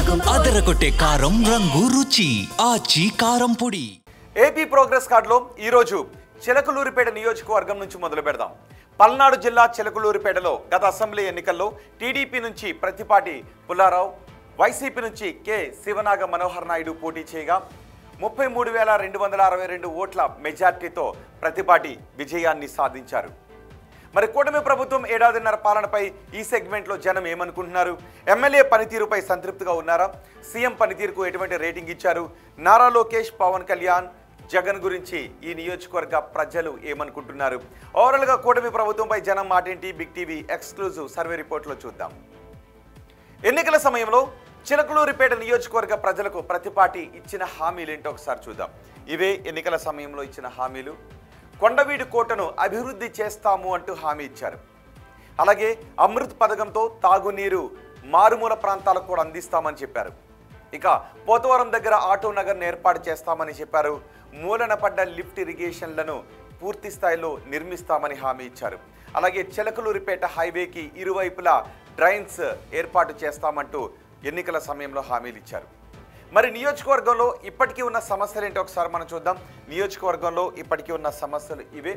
అదరగొట్టే కారం రంగు రుచి ఆచి కారం పొడి. ఏపీ ప్రోగ్రెస్ కార్డులో ఈరోజు చిలకలూరిపేట నియోజకవర్గం నుంచి మొదలు పెడదాం. పల్నాడు జిల్లా చిలకలూరిపేటలో గత అసెంబ్లీ ఎన్నికల్లో టీడీపీ నుంచి ప్రతిపాటి పుల్లారావు, వైసీపీ నుంచి కె శివనాగ మనోహర్ నాయుడు పోటీ చేయగా 33,262 ఓట్ల మెజార్టీతో ప్రతిపాటి విజయాన్ని సాధించారు. మరి కూటమి ప్రభుత్వం ఏడాదిన్నర పాలనపై ఈ సెగ్మెంట్లో జనం ఏమనుకుంటున్నారు? ఎమ్మెల్యే పనితీరుపై సంతృప్తిగా ఉన్నారా? సీఎం పనితీరుకు ఎటువంటి రేటింగ్ ఇచ్చారు? నారా లోకేష్, పవన్ కళ్యాణ్, జగన్ గురించి ఈ నియోజకవర్గ ప్రజలు ఏమనుకుంటున్నారు? ఓవరాల్గా కూటమి ప్రభుత్వంపై జనం మాటేంటి? బిగ్ టీవీ ఎక్స్క్లూజివ్ సర్వే రిపోర్ట్లో చూద్దాం. ఎన్నికల సమయంలో చిలకలూరిపేట నియోజకవర్గ ప్రజలకు ప్రతిపాటి ఇచ్చిన హామీలేంటో ఒకసారి చూద్దాం. ఇవే ఎన్నికల సమయంలో ఇచ్చిన హామీలు. కొండవీడు కోటను అభివృద్ధి చేస్తాము అంటూ హామీ ఇచ్చారు. అలాగే అమృత్ పథకంతో తాగునీరు మారుమూల ప్రాంతాలకు కూడా అందిస్తామని చెప్పారు. ఇక పోతవరం దగ్గర ఆటో నగర్ను ఏర్పాటు చేస్తామని చెప్పారు. మూలన పడ్డ లిఫ్ట్ ఇరిగేషన్లను పూర్తి స్థాయిలో నిర్మిస్తామని హామీ ఇచ్చారు. అలాగే చిలకలూరిపేట హైవేకి ఇరువైపులా డ్రైన్స్ ఏర్పాటు చేస్తామంటూ ఎన్నికల సమయంలో హామీలు ఇచ్చారు. మరి నియోజకవర్గంలో ఇప్పటికీ ఉన్న సమస్యలు ఏంటో ఒకసారి మనం చూద్దాం. నియోజకవర్గంలో ఇప్పటికీ ఉన్న సమస్యలు ఇవే.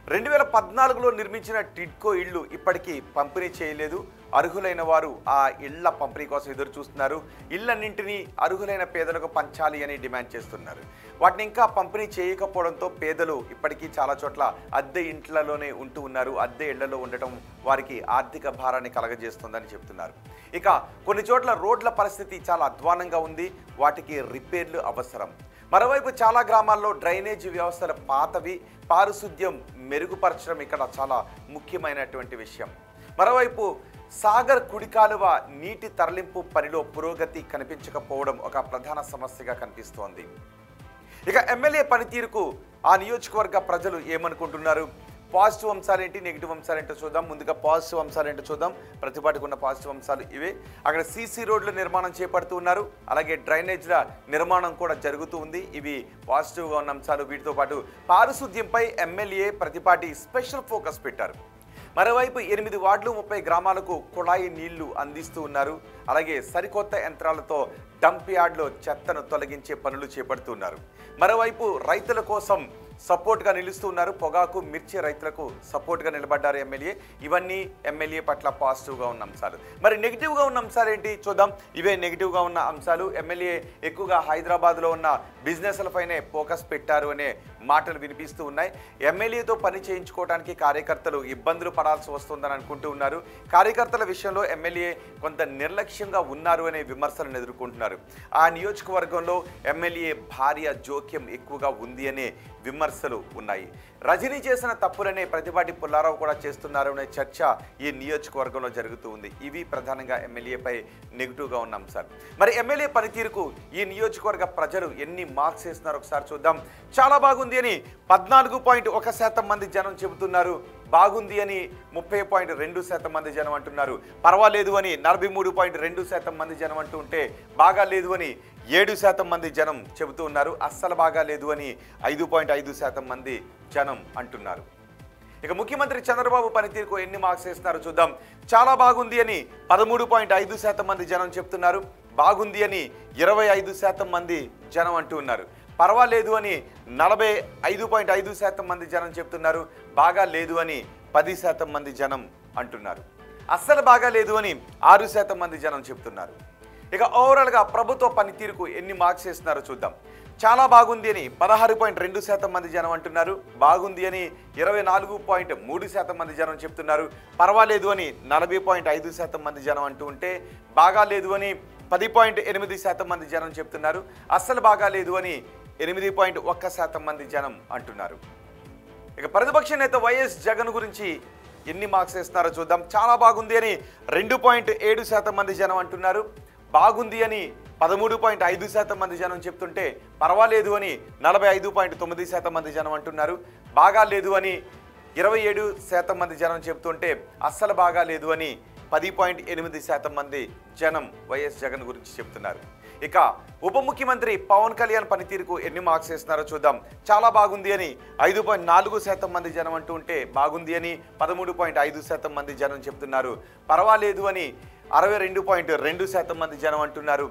2014లో నిర్మించిన టిడ్కో ఇళ్లు ఇప్పటికీ పంపిణీ చేయలేదు. అర్హులైన వారు ఆ ఇళ్ల పంపిణీ కోసం ఎదురు చూస్తున్నారు. ఇళ్లన్నింటినీ అర్హులైన పేదలకు పంచాలి అని డిమాండ్ చేస్తున్నారు. వాటిని ఇంకా పంపిణీ చేయకపోవడంతో పేదలు ఇప్పటికీ చాలా చోట్ల అద్దె ఇంట్లలోనే ఉంటూ ఉన్నారు. అద్దె ఇళ్లలో ఉండటం వారికి ఆర్థిక భారాన్ని కలగజేస్తుందని చెప్తున్నారు. ఇక కొన్ని చోట్ల రోడ్ల పరిస్థితి చాలా అధ్వానంగా ఉంది. వాటికి రిపేర్లు అవసరం. మరోవైపు చాలా గ్రామాల్లో డ్రైనేజీ వ్యవస్థలు పాతవి. పారిశుద్ధ్యం మెరుగుపరచడం ఇక్కడ చాలా ముఖ్యమైనటువంటి విషయం. మరోవైపు సాగర్ కుడి కాలువ నీటి తరలింపు పనిలో పురోగతి కనిపించకపోవడం ఒక ప్రధాన సమస్యగా కనిపిస్తోంది. ఇక ఎమ్మెల్యే పనితీరుకు ఆ నియోజకవర్గ ప్రజలు ఏమనుకుంటున్నారు? పాజిటివ్ అంశాలేంటి, నెగిటివ్ అంశాలేంటో చూద్దాం. ముందుగా పాజిటివ్ అంశాలేంటో చూద్దాం. ప్రతిపాటికి ఉన్న పాజిటివ్ అంశాలు ఇవే. అక్కడ సీసీ రోడ్ల నిర్మాణం చేపడుతూ ఉన్నారు. అలాగే డ్రైనేజ్ల నిర్మాణం కూడా జరుగుతూ ఉంది. ఇవి పాజిటివ్గా ఉన్న అంశాలు. వీటితో పాటు పారిశుద్ధ్యంపై ఎమ్మెల్యే ప్రతిపాటి స్పెషల్ ఫోకస్ పెట్టారు. మరోవైపు 8 వార్డులు 30 గ్రామాలకు కుళాయి నీళ్లు అందిస్తూ ఉన్నారు. అలాగే సరికొత్త యంత్రాలతో డంప్ యార్డ్లో చెత్తను తొలగించే పనులు చేపడుతున్నారు. మరోవైపు రైతుల కోసం సపోర్ట్గా నిలుస్తూ ఉన్నారు. పొగాకు, మిర్చి రైతులకు సపోర్ట్గా నిలబడ్డారు ఎమ్మెల్యే. ఇవన్నీ ఎమ్మెల్యే పట్ల పాజిటివ్గా ఉన్న అంశాలు. మరి నెగిటివ్గా ఉన్న అంశాలు ఏంటి చూద్దాం. ఇవే నెగిటివ్గా ఉన్న అంశాలు. ఎమ్మెల్యే ఎక్కువగా హైదరాబాద్లో ఉన్న బిజినెస్లపైనే ఫోకస్ పెట్టారు అనే మాటలు వినిపిస్తూ ఉన్నాయి. ఎమ్మెల్యేతో పని చేయించుకోవడానికి కార్యకర్తలు ఇబ్బందులు పడాల్సి వస్తుందని అనుకుంటూ ఉన్నారు. కార్యకర్తల విషయంలో ఎమ్మెల్యే కొంత నిర్లక్ష్యంగా ఉన్నారు అనే విమర్శలను ఎదుర్కొంటున్నారు. ఆ నియోజకవర్గంలో ఎమ్మెల్యే భార్య జోక్యం ఎక్కువగా ఉంది అనే విమర్శలు ఉన్నాయి. రజనీ చేసిన తప్పులనే ప్రతిపాటి పుల్లారావు కూడా చేస్తున్నారు అనే చర్చ ఈ నియోజకవర్గంలో జరుగుతూ ఉంది. ఇవి ప్రధానంగా ఎమ్మెల్యేపై నెగిటివ్గా ఉన్న అంశాలు. మరి ఎమ్మెల్యే పనితీరుకు ఈ నియోజకవర్గ ప్రజలు ఎన్ని మార్క్స్ వేస్తున్నారు ఒకసారి చూద్దాం. చాలా బాగుంది అని 14.1% మంది జనం చెబుతున్నారు. బాగుంది అని 30.2% మంది జనం అంటున్నారు. పర్వాలేదు అని 43.2% మంది జనం అంటూ ఉంటే బాగా లేదు అని 7% మంది జనం చెబుతూ ఉన్నారు. అస్సలు బాగా లేదు అని 5.5% మంది జనం అంటున్నారు. ఇక ముఖ్యమంత్రి చంద్రబాబు పనితీరుకు ఎన్ని మార్క్స్ వేస్తున్నారు చూద్దాం. చాలా బాగుంది అని 13.5% మంది జనం చెప్తున్నారు. బాగుంది అని 25% మంది జనం అంటూ ఉన్నారు. పర్వాలేదు అని 45.5% మంది జనం చెప్తున్నారు. బాగా లేదు అని 10% మంది జనం అంటున్నారు. అస్సలు బాగా లేదు అని 6% మంది జనం చెప్తున్నారు. ఇక ఓవరాల్గా ప్రభుత్వ పనితీరుకు ఎన్ని మార్క్స్ వేస్తున్నారో చూద్దాం. చాలా బాగుంది అని 16.2% మంది జనం అంటున్నారు. బాగుంది అని 24.3% మంది జనం చెప్తున్నారు. పర్వాలేదు అని 40.5% మంది జనం అంటూ ఉంటే బాగా లేదు అని 10.8% మంది జనం చెప్తున్నారు. అస్సలు బాగా లేదు అని 8.1% మంది జనం అంటున్నారు. ఇక ప్రతిపక్ష నేత వైఎస్ జగన్ గురించి ఎన్ని మార్క్స్ వేస్తున్నారో చూద్దాం. చాలా బాగుంది అని 2.7% మంది జనం అంటున్నారు. బాగుంది అని 13.5% మంది జనం చెప్తుంటే పర్వాలేదు అని 45.9% మంది జనం అంటున్నారు. బాగా లేదు అని 27% మంది జనం చెప్తుంటే అస్సలు బాగా లేదు అని 10.8% మంది జనం వైఎస్ జగన్ గురించి చెప్తున్నారు. ఇక ఉప ముఖ్యమంత్రి పవన్ కళ్యాణ్ పనితీరుకు ఎన్ని మార్క్స్ వేస్తున్నారో చూద్దాం. చాలా బాగుంది అని 5.4% మంది జనం అంటూ ఉంటే బాగుంది అని 13.5% మంది జనం చెప్తున్నారు. పర్వాలేదు అని 62.2% మంది జనం అంటున్నారు.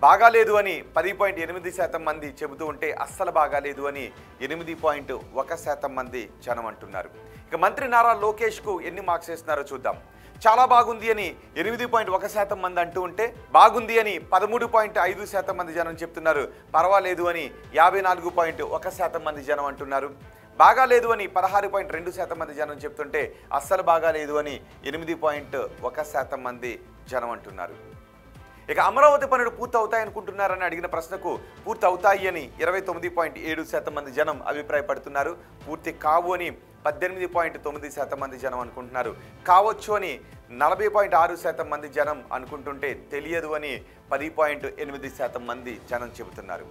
బాగాలేదు అని 10.8% మంది చెబుతూ ఉంటే అస్సలు బాగాలేదు అని 8.1% మంది జనం అంటున్నారు. ఇక మంత్రి నారా లోకేష్కు ఎన్ని మార్క్స్ వేస్తున్నారో చూద్దాం. చాలా బాగుంది అని 8.1% మంది అంటూ ఉంటే బాగుంది అని 13.5% మంది జనం చెప్తున్నారు. పర్వాలేదు అని 54.1% మంది జనం అంటున్నారు. బాగాలేదు అని 16.2% మంది జనం చెప్తుంటే అస్సలు బాగాలేదు అని 8.1% మంది జనం అంటున్నారు. ఇక అమరావతి పనులు పూర్తి అవుతాయనుకుంటున్నారని అడిగిన ప్రశ్నకు పూర్తి అవుతాయి అని 29.7% మంది జనం అభిప్రాయపడుతున్నారు. పూర్తి కావు అని 18.9% మంది జనం అనుకుంటున్నారు. కావచ్చు అని 40.6% మంది జనం అనుకుంటుంటే తెలియదు అని 10.8% మంది జనం చెబుతున్నారు.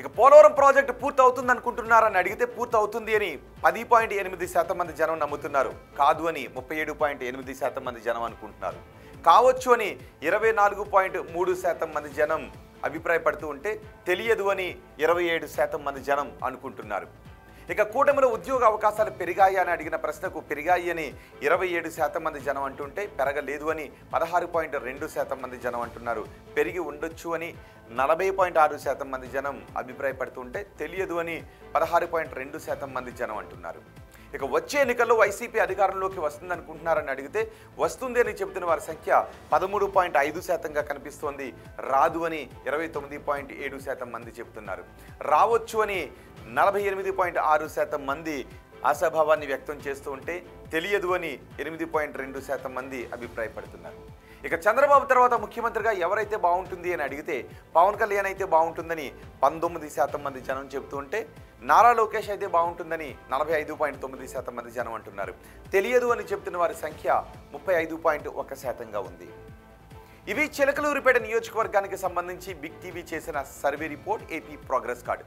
ఇక పోలవరం ప్రాజెక్టు పూర్తి అవుతుంది అనుకుంటున్నారని అడిగితే పూర్తి అవుతుంది అని 10.8% మంది జనం నమ్ముతున్నారు. కాదు అని 37.8% మంది జనం అనుకుంటున్నారు. కావచ్చు అని 24.3% మంది జనం అభిప్రాయపడుతూ ఉంటే తెలియదు అని 27% మంది జనం అనుకుంటున్నారు. ఇక కూటమిలో ఉద్యోగ అవకాశాలు పెరిగాయి అని అడిగిన ప్రశ్నకు పెరిగాయి అని 27% మంది జనం అంటుంటే పెరగలేదు అని 16.2% మంది జనం అంటున్నారు. పెరిగి ఉండొచ్చు అని 40.6% మంది జనం అభిప్రాయపడుతుంటే తెలియదు అని 16.2% మంది జనం అంటున్నారు. ఇక వచ్చే ఎన్నికల్లో వైసీపీ అధికారంలోకి వస్తుంది అనుకుంటున్నారని అడిగితే వస్తుంది అని చెబుతున్న వారి సంఖ్య 13.5%గా కనిపిస్తోంది. రాదు అని 29.7% మంది చెబుతున్నారు. రావచ్చు అని 48.6% మంది ఆశాభావాన్ని వ్యక్తం చేస్తూ ఉంటే తెలియదు అని 8.2% మంది అభిప్రాయపడుతున్నారు. ఇక చంద్రబాబు తర్వాత ముఖ్యమంత్రిగా ఎవరైతే బాగుంటుంది అని అడిగితే పవన్ కళ్యాణ్ అయితే బాగుంటుందని 19% మంది జనం చెబుతూ ఉంటే నారా లోకేష్ అయితే బాగుంటుందని 45.9% మంది జనం అంటున్నారు. తెలియదు అని చెబుతున్న వారి సంఖ్య 35.1%గా ఉంది. ఇవి చిలకలూరిపేట నియోజకవర్గానికి సంబంధించి బిగ్ టీవీ చేసిన survey report AP progress card.